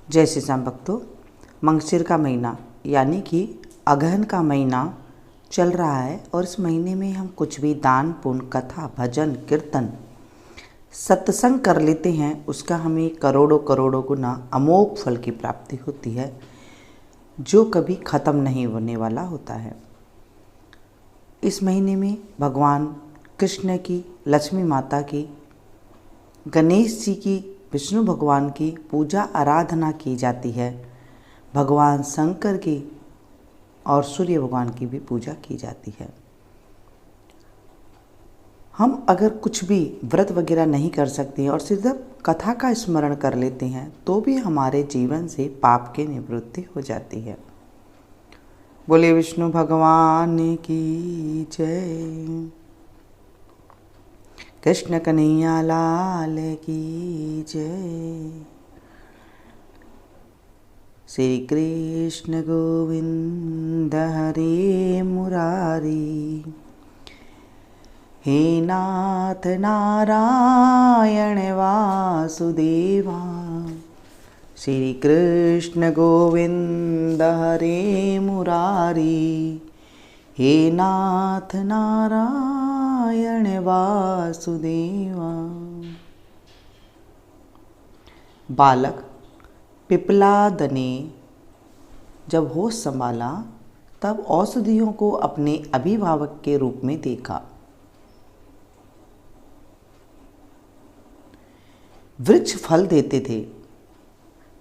जय श्री राम भक्तों। मंगशिर का महीना यानी कि अगहन का महीना चल रहा है और इस महीने में हम कुछ भी दान पुण्य कथा भजन कीर्तन सत्संग कर लेते हैं, उसका हमें करोड़ों करोड़ों गुना अमोघ फल की प्राप्ति होती है जो कभी ख़त्म नहीं होने वाला होता है। इस महीने में भगवान कृष्ण की, लक्ष्मी माता की, गणेश जी की, विष्णु भगवान की पूजा आराधना की जाती है। भगवान शंकर की और सूर्य भगवान की भी पूजा की जाती है। हम अगर कुछ भी व्रत वगैरह नहीं कर सकते और सिर्फ कथा का स्मरण कर लेते हैं तो भी हमारे जीवन से पाप की निवृत्ति हो जाती है। बोले विष्णु भगवान की जय। कृष्ण कन्हैया लाल की जय। श्री कृष्ण गोविंद हरे मुरारी। हे नाथ नारायण वासुदेवा। श्री कृष्ण गोविंद हरे मुरारी। हे नाथ नारायण वासुदेवा। बालक पिपलाद ने जब होश संभाला तब औषधियों को अपने अभिभावक के रूप में देखा। वृक्ष फल देते थे,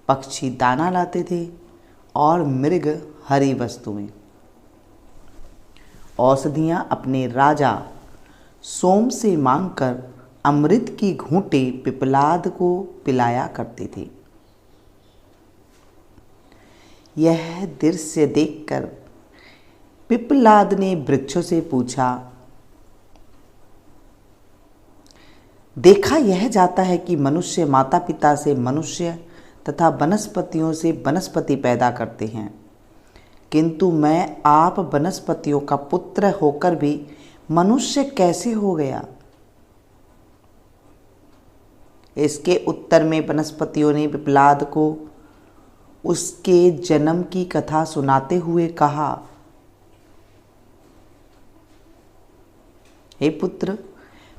पक्षी दाना लाते थे और मृग हरी वस्तुएं। औषधियाँ अपने राजा सोम से मांगकर अमृत की घूंटे पिपलाद को पिलाया करते थे। यह दृश्य देखकर पिपलाद ने वृक्षों से पूछा, देखा यह जाता है कि मनुष्य माता पिता से मनुष्य तथा वनस्पतियों से वनस्पति पैदा करते हैं, किंतु मैं आप वनस्पतियों का पुत्र होकर भी मनुष्य कैसे हो गया? इसके उत्तर में वनस्पतियों ने पिपलाद को उसके जन्म की कथा सुनाते हुए कहा, हे पुत्र,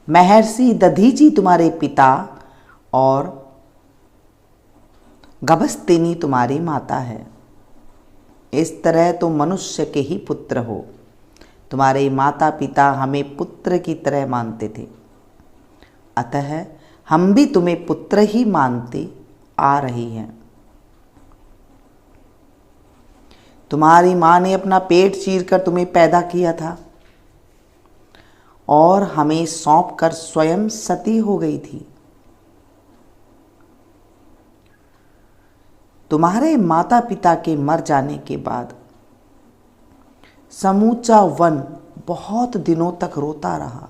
महर्षि दधीचि तुम्हारे पिता और गभस्तिनी तुम्हारी माता है। इस तरह तुम मनुष्य के ही पुत्र हो। तुम्हारे माता पिता हमें पुत्र की तरह मानते थे, अतः हम भी तुम्हें पुत्र ही मानते आ रही हैं। तुम्हारी माँ ने अपना पेट चीरकर तुम्हें पैदा किया था और हमें सौंपकर स्वयं सती हो गई थी। तुम्हारे माता पिता के मर जाने के बाद समूचा वन बहुत दिनों तक रोता रहा।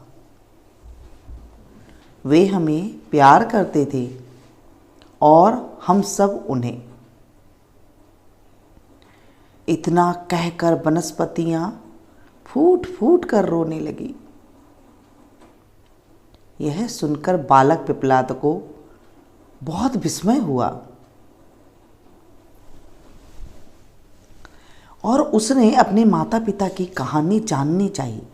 वे हमें प्यार करते थे और हम सब उन्हें। इतना कहकर वनस्पतियां फूट फूट कर रोने लगी। यह सुनकर बालक पिपलाद को बहुत विस्मय हुआ और उसने अपने माता पिता की कहानी जाननी चाहिए।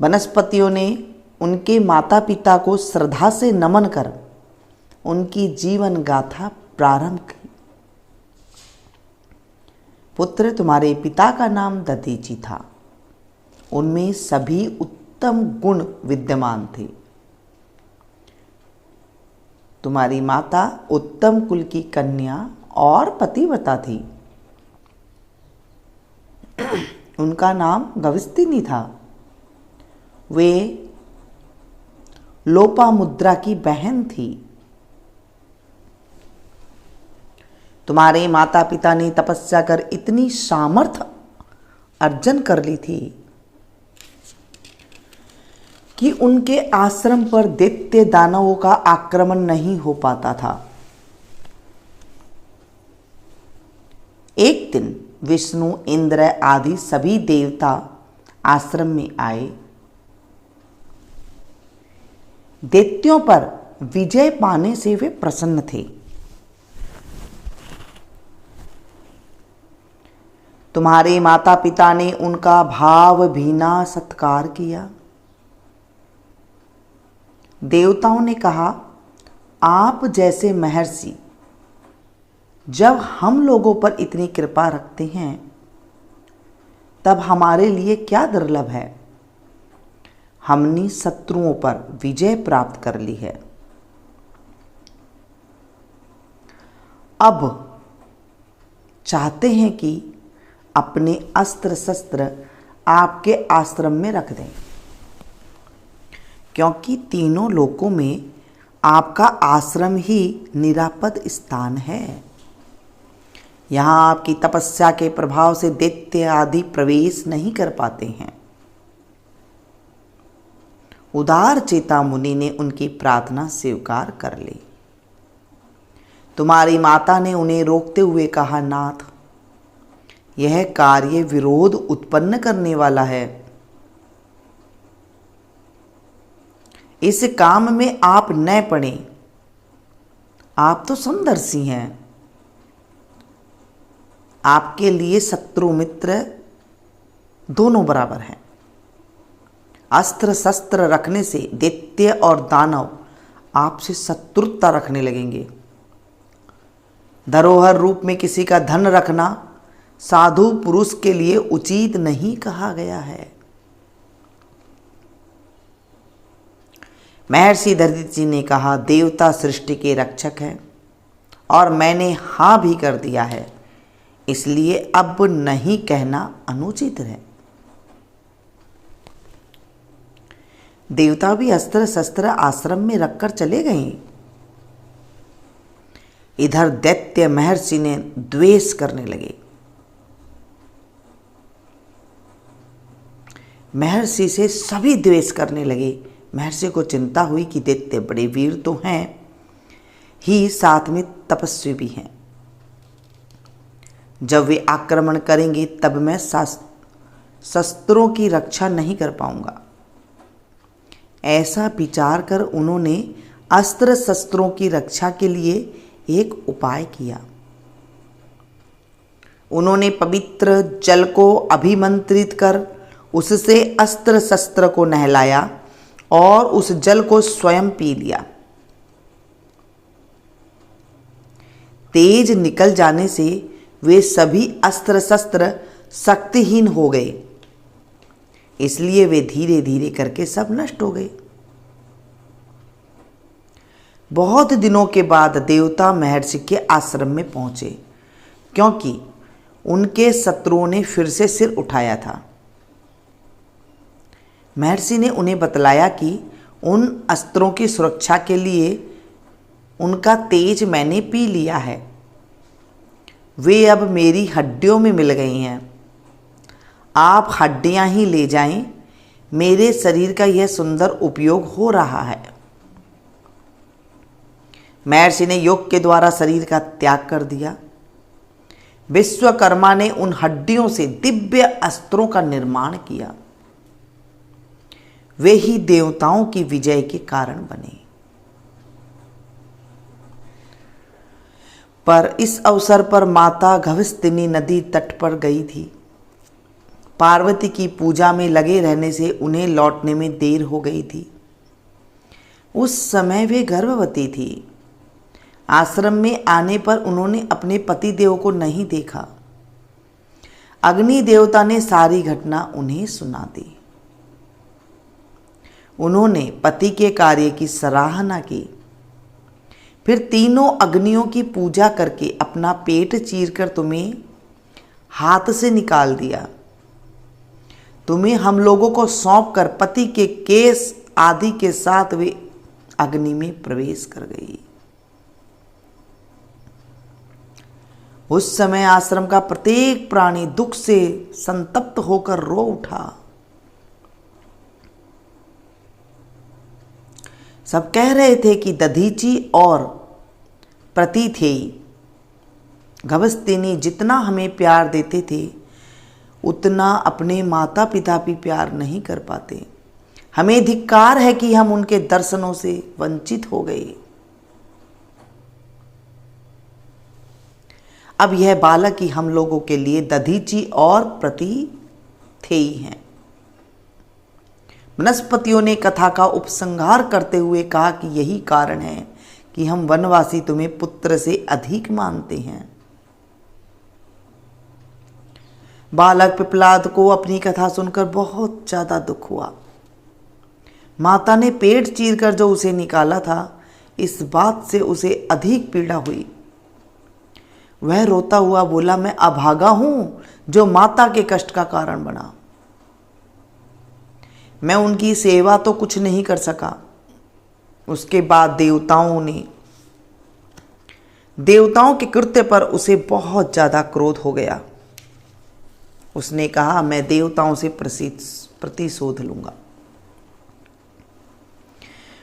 वनस्पतियों ने उनके माता पिता को श्रद्धा से नमन कर उनकी जीवन गाथा प्रारंभ की। पुत्र, तुम्हारे पिता का नाम दधीचि था। उनमें सभी उत्तम गुण विद्यमान थे। तुम्हारी माता उत्तम कुल की कन्या और पतिव्रता थी। उनका नाम गभस्तिनी था। वे लोपामुद्रा की बहन थी। तुम्हारे माता पिता ने तपस्या कर इतनी सामर्थ्य अर्जन कर ली थी कि उनके आश्रम पर दैत्य दानवों का आक्रमण नहीं हो पाता था। एक दिन विष्णु, इंद्र आदि सभी देवता आश्रम में आए। दैत्यों पर विजय पाने से वे प्रसन्न थे। तुम्हारे माता पिता ने उनका भावभीना सत्कार किया। देवताओं ने कहा, आप जैसे महर्षि जब हम लोगों पर इतनी कृपा रखते हैं तब हमारे लिए क्या दुर्लभ है। हमने शत्रुओं पर विजय प्राप्त कर ली है। अब चाहते हैं कि अपने अस्त्र शस्त्र आपके आश्रम में रख दें, क्योंकि तीनों लोकों में आपका आश्रम ही निरापद स्थान है। यहाँ आपकी तपस्या के प्रभाव से दैत्य आदि प्रवेश नहीं कर पाते हैं। उदार चेता मुनि ने उनकी प्रार्थना स्वीकार कर ली। तुम्हारी माता ने उन्हें रोकते हुए कहा, नाथ, यह कार्य विरोध उत्पन्न करने वाला है। इस काम में आप न पड़े। आप तो समदर्शी हैं। आपके लिए शत्रु मित्र दोनों बराबर हैं। अस्त्र शस्त्र रखने से दैत्य और दानव आपसे शत्रुता रखने लगेंगे। धरोहर रूप में किसी का धन रखना साधु पुरुष के लिए उचित नहीं कहा गया है। महर्षि दधीचि ने कहा, देवता सृष्टि के रक्षक हैं और मैंने हाँ भी कर दिया है, इसलिए अब नहीं कहना अनुचित है। देवता भी अस्त्र शस्त्र आश्रम में रखकर चले गए। इधर दैत्य महर्षि ने द्वेष करने लगे। महर्षि से सभी द्वेष करने लगे। महर्षि को चिंता हुई कि दैत्य बड़े वीर तो हैं ही, साथ में तपस्वी भी हैं। जब वे आक्रमण करेंगे तब मैं शस्त्रों की रक्षा नहीं कर पाऊंगा। ऐसा विचार कर उन्होंने अस्त्र शस्त्रों की रक्षा के लिए एक उपाय किया। उन्होंने पवित्र जल को अभिमंत्रित कर उससे अस्त्र शस्त्र को नहलाया और उस जल को स्वयं पी लिया। तेज निकल जाने से वे सभी अस्त्र शस्त्र शक्तिहीन हो गए, इसलिए वे धीरे धीरे करके सब नष्ट हो गए। बहुत दिनों के बाद देवता महर्षि के आश्रम में पहुंचे, क्योंकि उनके शत्रुओं ने फिर से सिर उठाया था। महर्षि ने उन्हें बतलाया कि उन अस्त्रों की सुरक्षा के लिए उनका तेज मैंने पी लिया है। वे अब मेरी हड्डियों में मिल गई हैं। आप हड्डियां ही ले जाएं, मेरे शरीर का यह सुंदर उपयोग हो रहा है। महर्षि ने योग के द्वारा शरीर का त्याग कर दिया। विश्वकर्मा ने उन हड्डियों से दिव्य अस्त्रों का निर्माण किया। वे ही देवताओं की विजय के कारण बने। पर इस अवसर पर माता घविष्ठिनी नदी तट पर गई थी। पार्वती की पूजा में लगे रहने से उन्हें लौटने में देर हो गई थी। उस समय वे गर्भवती थी। आश्रम में आने पर उन्होंने अपने पति देव को नहीं देखा। अग्नि देवता ने सारी घटना उन्हें सुना दी। उन्होंने पति के कार्य की सराहना की। फिर तीनों अग्नियों की पूजा करके अपना पेट चीरकर तुम्हें हाथ से निकाल दिया। तुम्हें हम लोगों को सौंपकर पति के केस आदि के साथ वे अग्नि में प्रवेश कर गई। उस समय आश्रम का प्रत्येक प्राणी दुख से संतप्त होकर रो उठा। सब कह रहे थे कि दधीचि और प्रतिथेयी घविष्ठिनी जितना हमें प्यार देते थे, उतना अपने माता पिता भी प्यार नहीं कर पाते। हमें धिक्कार है कि हम उनके दर्शनों से वंचित हो गए। अब यह बालक ही हम लोगों के लिए दधीची और प्रतिथेयी हैं। वनस्पतियों ने कथा का उपसंहार करते हुए कहा कि यही कारण है कि हम वनवासी तुम्हें पुत्र से अधिक मानते हैं। बालक पिपलाद को अपनी कथा सुनकर बहुत ज्यादा दुख हुआ। माता ने पेट चीरकर जो उसे निकाला था, इस बात से उसे अधिक पीड़ा हुई। वह रोता हुआ बोला, मैं अभागा हूं जो माता के कष्ट का कारण बना। मैं उनकी सेवा तो कुछ नहीं कर सका। उसके बाद देवताओं के कृत्य पर उसे बहुत ज्यादा क्रोध हो गया। उसने कहा, मैं देवताओं से प्रतिशोध लूंगा।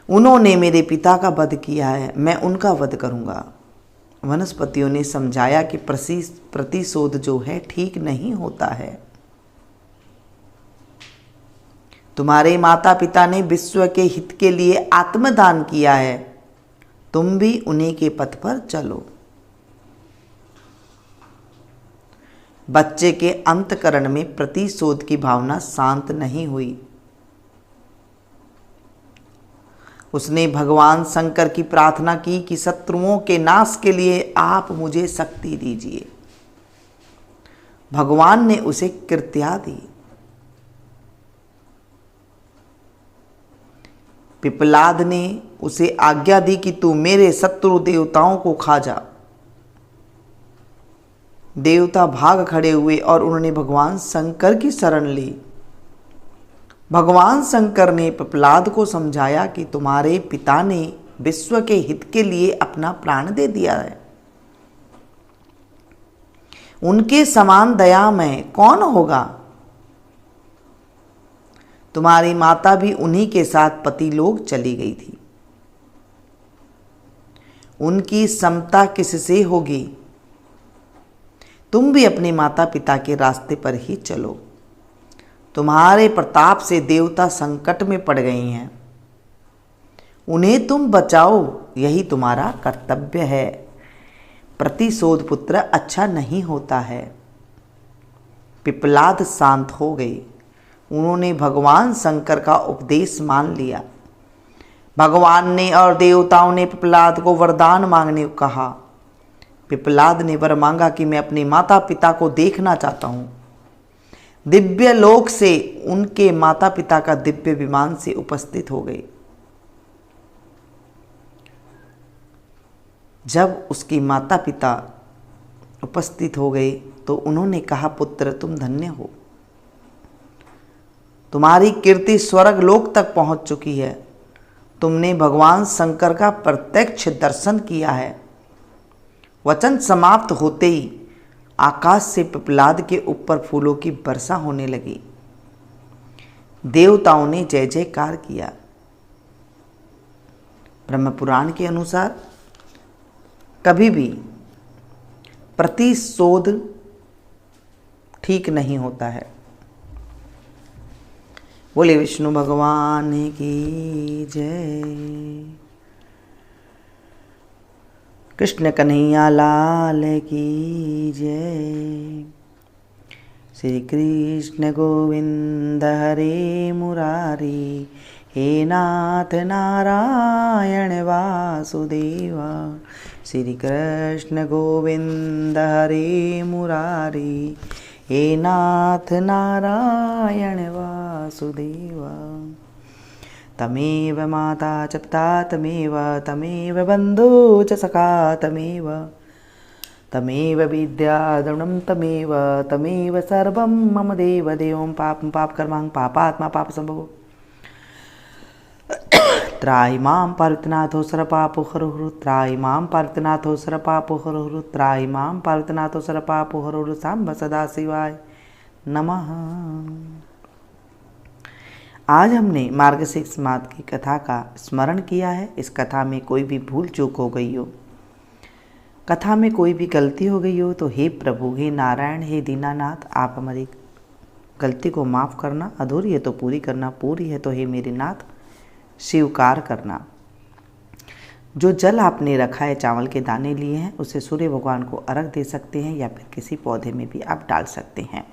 उन्होंने मेरे पिता का वध किया है, मैं उनका वध करूंगा। वनस्पतियों ने समझाया कि प्रतिशोध जो है ठीक नहीं होता है। तुम्हारे माता पिता ने विश्व के हित के लिए आत्मदान किया है, तुम भी उन्हीं के पथ पर चलो। बच्चे के अंतकरण में प्रतिशोध की भावना शांत नहीं हुई। उसने भगवान शंकर की प्रार्थना की कि शत्रुओं के नाश के लिए आप मुझे शक्ति दीजिए। भगवान ने उसे कृत्या दी। पिपलाद ने उसे आज्ञा दी कि तू मेरे शत्रु देवताओं को खा जा। देवता भाग खड़े हुए और उन्होंने भगवान शंकर की शरण ली। भगवान शंकर ने पिपलाद को समझाया कि तुम्हारे पिता ने विश्व के हित के लिए अपना प्राण दे दिया है। उनके समान दयामय कौन होगा? तुम्हारी माता भी उन्हीं के साथ पतिलोक चली गई थी। उनकी समता किससे होगी? तुम भी अपने माता पिता के रास्ते पर ही चलो। तुम्हारे प्रताप से देवता संकट में पड़ गए हैं, उन्हें तुम बचाओ, यही तुम्हारा कर्तव्य है। प्रतिशोध पुत्र अच्छा नहीं होता है। पिपलाद शांत हो गए। उन्होंने भगवान शंकर का उपदेश मान लिया। भगवान ने और देवताओं ने पिपलाद को वरदान मांगने को कहा। पिपलाद ने वर मांगा कि मैं अपने माता पिता को देखना चाहता हूं। दिव्य लोक से उनके माता पिता का दिव्य विमान से उपस्थित हो गए। जब उसके माता पिता उपस्थित हो गए तो उन्होंने कहा, पुत्र तुम धन्य हो, तुम्हारी कीर्ति स्वर्ग लोक तक पहुंच चुकी है। तुमने भगवान शंकर का प्रत्यक्ष दर्शन किया है। वचन समाप्त होते ही आकाश से पिपलाद के ऊपर फूलों की वर्षा होने लगी। देवताओं ने जय जयकार किया। ब्रह्म पुराण के अनुसार कभी भी प्रतिशोध ठीक नहीं होता है। बोले विष्णु भगवान की जय। कृष्ण कन्हैया लाल की जय। श्री कृष्ण गोविंद हरे मुरारी, हे नाथ नारायण वासुदेवा। श्री कृष्ण गोविंद हरे मुरारी, हे नाथ नारायण वासुदेवा। तमेव माता च पिता तमेव बन्धु च सखा तमेव विद्याद्रविणं तमेव सर्वं मम देवं पापं पापकर्मां पापात्मा पापसंभवो। त्राहि मां पार्वतीनाथो सरपापो हरो त्राहि मां पार्वतीनाथो सरपापो हरो त्राहि मां पार्वतीनाथो सरपापो हरो। सांब सदा शिवाय नमः। आज हमने मार्गशीर्ष मास की कथा का स्मरण किया है। इस कथा में कोई भी भूल चूक हो गई हो, कथा में कोई भी गलती हो गई हो तो हे प्रभु, हे नारायण, हे दीनानाथ, आप हमारी गलती को माफ़ करना, अधूरी है तो पूरी करना, पूरी है तो हे मेरे नाथ स्वीकार करना। जो जल आपने रखा है, चावल के दाने लिए हैं, उसे सूर्य भगवान को अर्घ दे सकते हैं या फिर किसी पौधे में भी आप डाल सकते हैं।